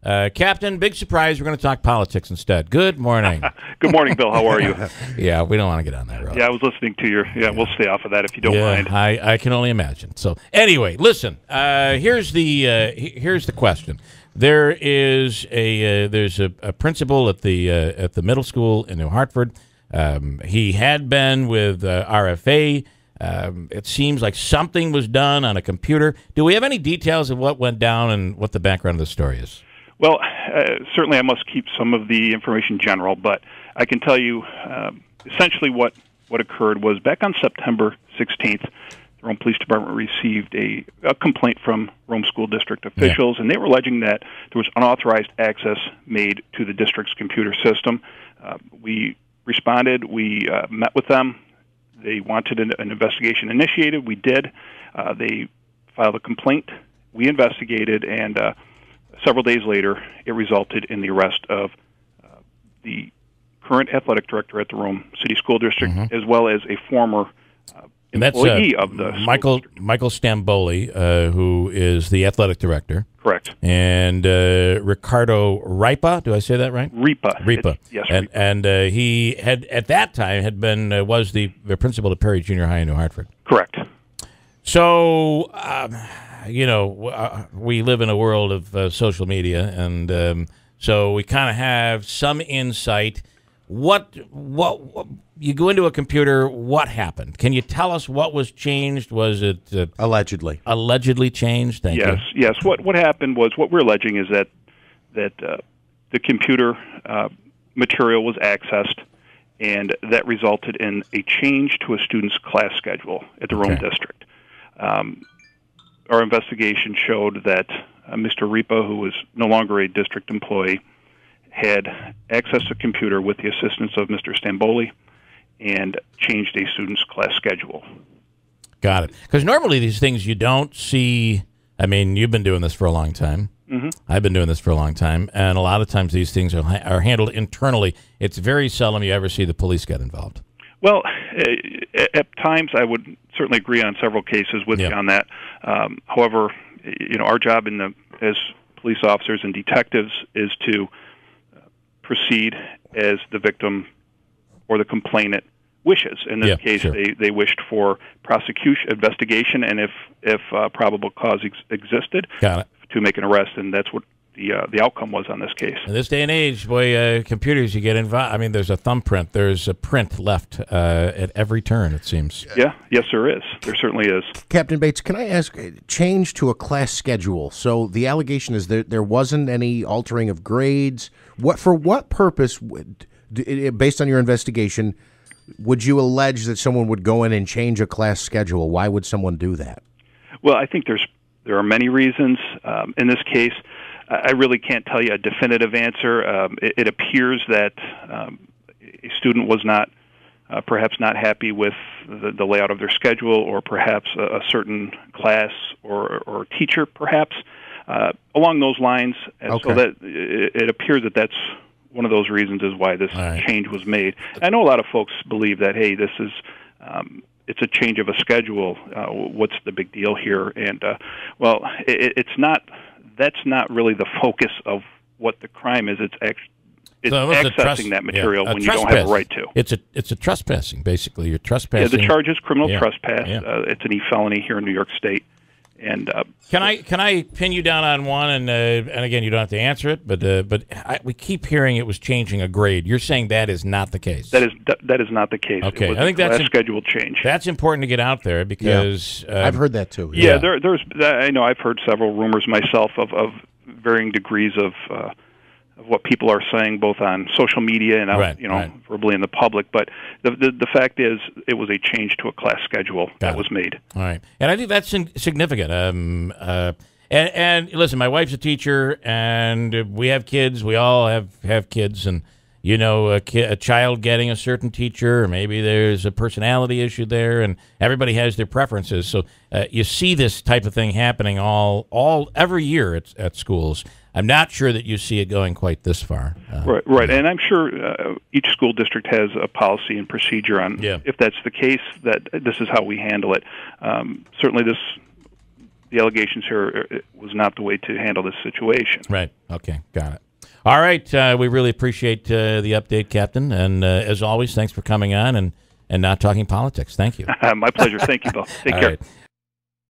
Captain, big surprise. We're going to talk politics instead. Good morning. Good morning, Bill. How are you? Yeah, we don't want to get on that road. Yeah, I was listening to your. Yeah, we'll stay off of that if you don't mind. I can only imagine. So anyway, listen. Here's the question. There's a principal at the middle school in New Hartford. He had been with RFA. It seems like something was done on a computer. Do we have any details of what went down and what the background of the story is? Well, certainly I must keep some of the information general, but I can tell you essentially what occurred was back on September 16th, the Rome Police Department received a complaint from Rome School District officials, and they were alleging that there was unauthorized access made to the district's computer system. We responded. We met with them. They wanted an investigation initiated. We did. They filed a complaint. We investigated, and several days later, it resulted in the arrest of the current athletic director at the Rome City School District, as well as a former employee of the Michael Stamboli, who is the athletic director. Correct. And Ricardo Ripa, do I say that right? Ripa. Yes. And he had at that time was the principal at Perry Junior High in New Hartford. Correct. So we live in a world of social media, and so we kind of have some insight. What you go into a computer? What happened? Can you tell us what was changed? Was it allegedly changed? Thank you. Yes. What happened was what we're alleging is that the computer material was accessed, and that resulted in a change to a student's class schedule at the Rome District. Our investigation showed that Mr. Ripa, who was no longer a district employee, had access to a computer with the assistance of Mr. Stamboli and changed a student's class schedule. Got it. Because normally these things you don't see. I mean, you've been doing this for a long time. I've been doing this for a long time, and a lot of times these things are handled internally. It's very seldom you ever see the police get involved. Well, at times I would certainly agree on several cases with you on that. However, our job as police officers and detectives is to proceed as the victim or the complainant wishes. In this case, they wished for prosecution, investigation, and if probable cause existed, to make an arrest, and that's what the outcome was on this case. In this day and age, boy, computers, you get involved. I mean, there's a thumbprint. There's a print left at every turn, it seems. Yeah, yes, there is. There certainly is. Captain Bates, can I ask, change to a class schedule? So the allegation is that there wasn't any altering of grades. For what purpose, based on your investigation, would you allege that someone would go in and change a class schedule? Why would someone do that? Well, I think there are many reasons. In this case, I really can't tell you a definitive answer. It appears that a student was perhaps not happy with the layout of their schedule, or perhaps a certain class or teacher, perhaps, along those lines. And so that it appears that that's one of those reasons is why this change was made. I know a lot of folks believe that, hey, this is it's a change of a schedule. What's the big deal here? And it's not. That's not really the focus of what the crime is. It's accessing that material when you don't have a right to. It's a trespassing, basically. You're trespassing. Yeah, the charge is criminal trespass. It's an e-felony here in New York State. And can I pin you down on one? And again, you don't have to answer it, but we keep hearing it was changing a grade. You're saying that is not the case. That is not the case. Okay, it was I think that's a schedule change. That's important to get out there because I've heard that too. Yeah, I know I've heard several rumors myself of varying degrees of what people are saying, both on social media and verbally in the public. But the fact is, it was a change to a class schedule that was made. All right, and I think that's significant. And listen, my wife's a teacher, and we have kids. We all have kids, and a child getting a certain teacher, or maybe there's a personality issue there, and everybody has their preferences. So you see this type of thing happening every year at schools. I'm not sure that you see it going quite this far. Right. And I'm sure each school district has a policy and procedure on if that's the case, that this is how we handle it. Certainly the allegations here was not the way to handle this situation. Right. Okay. Got it. All right. We really appreciate the update, Captain. And as always, thanks for coming on and not talking politics. Thank you. My pleasure. Thank you, Bill. Take care. Right.